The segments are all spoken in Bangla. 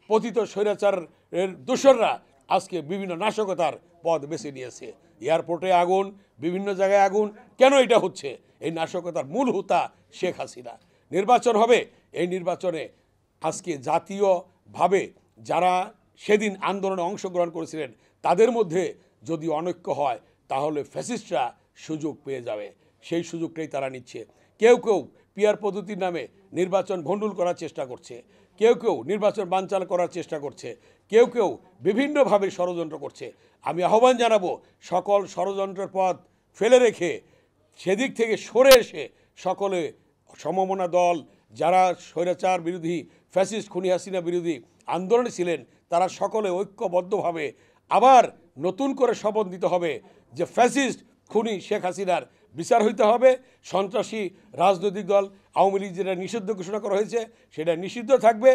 পতিত স্বৈরাচারের দোসররা আজকে বিভিন্ন নাশকতার পথ বেছে নিয়েছে। এয়ারপোর্টে আগুন, বিভিন্ন জায়গায় আগুন, কেন এটা হচ্ছে? এই নাশকতার মূল হোতা শেখ হাসিনা। নির্বাচন হবে, এই নির্বাচনে আজকে জাতীয়ভাবে যারা সেদিন আন্দোলনে অংশগ্রহণ করেছিলেন তাদের মধ্যে যদি অনৈক্য হয় তাহলে ফ্যাসিস্টরা সুযোগ পেয়ে যাবে। সেই সুযোগটাই তারা নিচ্ছে। কেউ কেউ পিআর পদ্ধতির নামে নির্বাচন ভণ্ডুল করার চেষ্টা করছে, কেউ কেউ নির্বাচন বানচাল করার চেষ্টা করছে, কেউ কেউ বিভিন্নভাবে ষড়যন্ত্র করছে। আমি আহ্বান জানাবো সকল ষড়যন্ত্রের পথ ফেলে রেখে সেদিক থেকে সরে এসে সকলে সমমনা দল যারা স্বৈরাচার বিরোধী ফ্যাসিস্ট খুনি হাসিনা বিরোধী আন্দোলনে ছিলেন তারা সকলে ঐক্যবদ্ধভাবে আবার নতুন করে শপথ নিতে হবে যে ফ্যাসিস্ট খুনি শেখ হাসিনার বিচার হইতে হবে। সন্ত্রাসী রাজনৈতিক দল আওয়ামী লীগ যেটা নিষিদ্ধ ঘোষণা করা হয়েছে সেটা নিষিদ্ধ থাকবে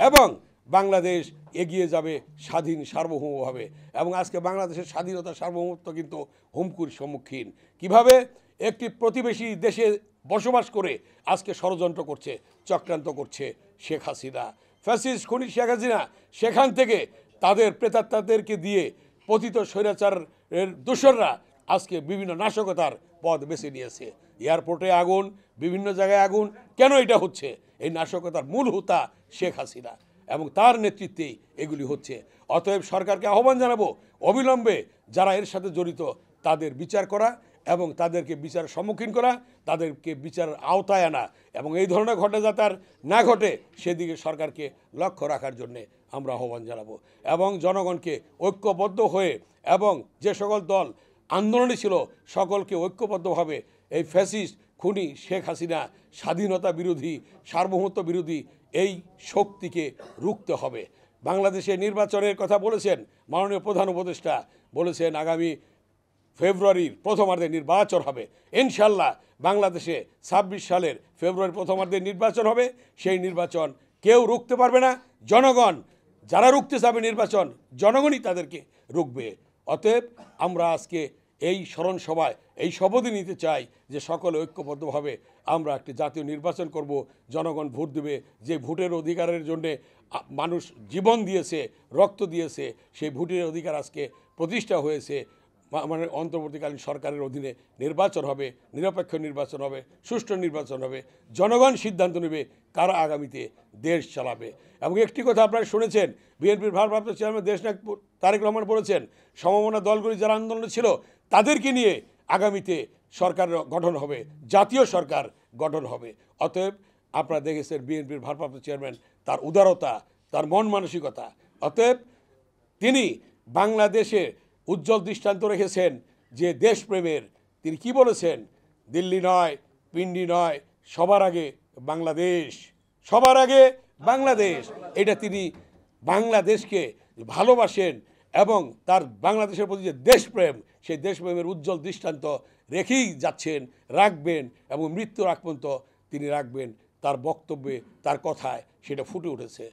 এবং বাংলাদেশ এগিয়ে যাবে স্বাধীন সার্বভৌমভাবে। এবং আজকে বাংলাদেশের স্বাধীনতা সার্বভৌমত্ব কিন্তু হুমকির সম্মুখীন। কিভাবে? একটি প্রতিবেশী দেশে বসবাস করে আজকে ষড়যন্ত্র করছে, চক্রান্ত করছে শেখ হাসিনা, ফ্যাসিস্ট খুনি শেখ হাসিনা। সেখান থেকে তাদের প্রেতাত্মাদেরকে দিয়ে পতিত স্বৈরাচারের দোসররা আজকে বিভিন্ন নাশকতার পথ বেছে নিয়েছে। এয়ারপোর্টে আগুন, বিভিন্ন জায়গায় আগুন, কেন এটা হচ্ছে? এই নাশকতার মূল হোতা শেখ হাসিনা এবং তার নেতৃত্বেই এগুলি হচ্ছে। অতএব সরকারকে আহ্বান জানাবো অবিলম্বে যারা এর সাথে জড়িত তাদের বিচার করা এবং তাদেরকে বিচারের সম্মুখীন করা, তাদেরকে বিচারের আওতায় আনা এবং এই ধরনের ঘটনা যাতে আর না ঘটে সেদিকে সরকারকে লক্ষ্য রাখার জন্যে আমরা আহ্বান জানাবো। এবং জনগণকে ঐক্যবদ্ধ হয়ে এবং যে সকল দল আন্দোলনে ছিল সকলকে ঐক্যবদ্ধভাবে এই ফ্যাসিস্ট খুনি শেখ হাসিনা স্বাধীনতা বিরোধী সার্বভৌমত্ব বিরোধী এই শক্তিকে রুখতে হবে। বাংলাদেশে নির্বাচনের কথা বলেছেন মাননীয় প্রধান উপদেষ্টা, বলেছেন আগামী ফেব্রুয়ারির প্রথমার্ধে নির্বাচন হবে। ইনশাল্লাহ বাংলাদেশে ২৬ সালের ফেব্রুয়ারি প্রথমার্ধে নির্বাচন হবে। সেই নির্বাচন কেউ রুখতে পারবে না। জনগণ যারা রুখতে চাবে নির্বাচন, জনগণই তাদেরকে রুখবে। অতএব আমরা আজকে এই স্মরণ সভায় এই শপথই নিতে চাই যে সকলে ঐক্যবদ্ধভাবে আমরা একটি জাতীয় নির্বাচন করব। জনগণ ভোট দেবে, যে ভোটের অধিকারের জন্যে মানুষ জীবন দিয়েছে, রক্ত দিয়েছে, সেই ভোটের অধিকার আজকে প্রতিষ্ঠা হয়েছে। মানে অন্তর্বর্তীকালীন সরকারের অধীনে নির্বাচন হবে, নিরপেক্ষ নির্বাচন হবে, সুষ্ঠু নির্বাচন হবে। জনগণ সিদ্ধান্ত নেবে কারা আগামীতে দেশ চালাবে। এবং একটি কথা আপনারা শুনেছেন, বিএনপির ভারপ্রাপ্ত চেয়ারম্যান দেশনায়ক তারেক রহমান বলেছেন সমমনা দলগুলি যারা আন্দোলনে ছিল তাদেরকে নিয়ে আগামীতে সরকার গঠন হবে, জাতীয় সরকার গঠন হবে। অতএব আপনারা দেখেছেন বিএনপির ভারপ্রাপ্ত চেয়ারম্যান তার উদারতা, তার মন মানসিকতা। অতএব তিনি বাংলাদেশে উজ্জ্বল দৃষ্টান্ত রেখেছেন যে দেশপ্রেমের। তিনি কি বলেছেন? দিল্লি নয়, পিন্ডি নয়, সবার আগে বাংলাদেশ, সবার আগে বাংলাদেশ। এটা তিনি বাংলাদেশকে ভালোবাসেন এবং তার বাংলাদেশের প্রতি যে দেশপ্রেম, সেই দেশপ্রেমের উজ্জ্বল দৃষ্টান্ত রেখেই যাচ্ছেন, রাখবেন এবং মৃত্যুর আগ পর্যন্ত তিনি রাখবেন। তার বক্তব্যে, তার কথায় সেটা ফুটে উঠেছে।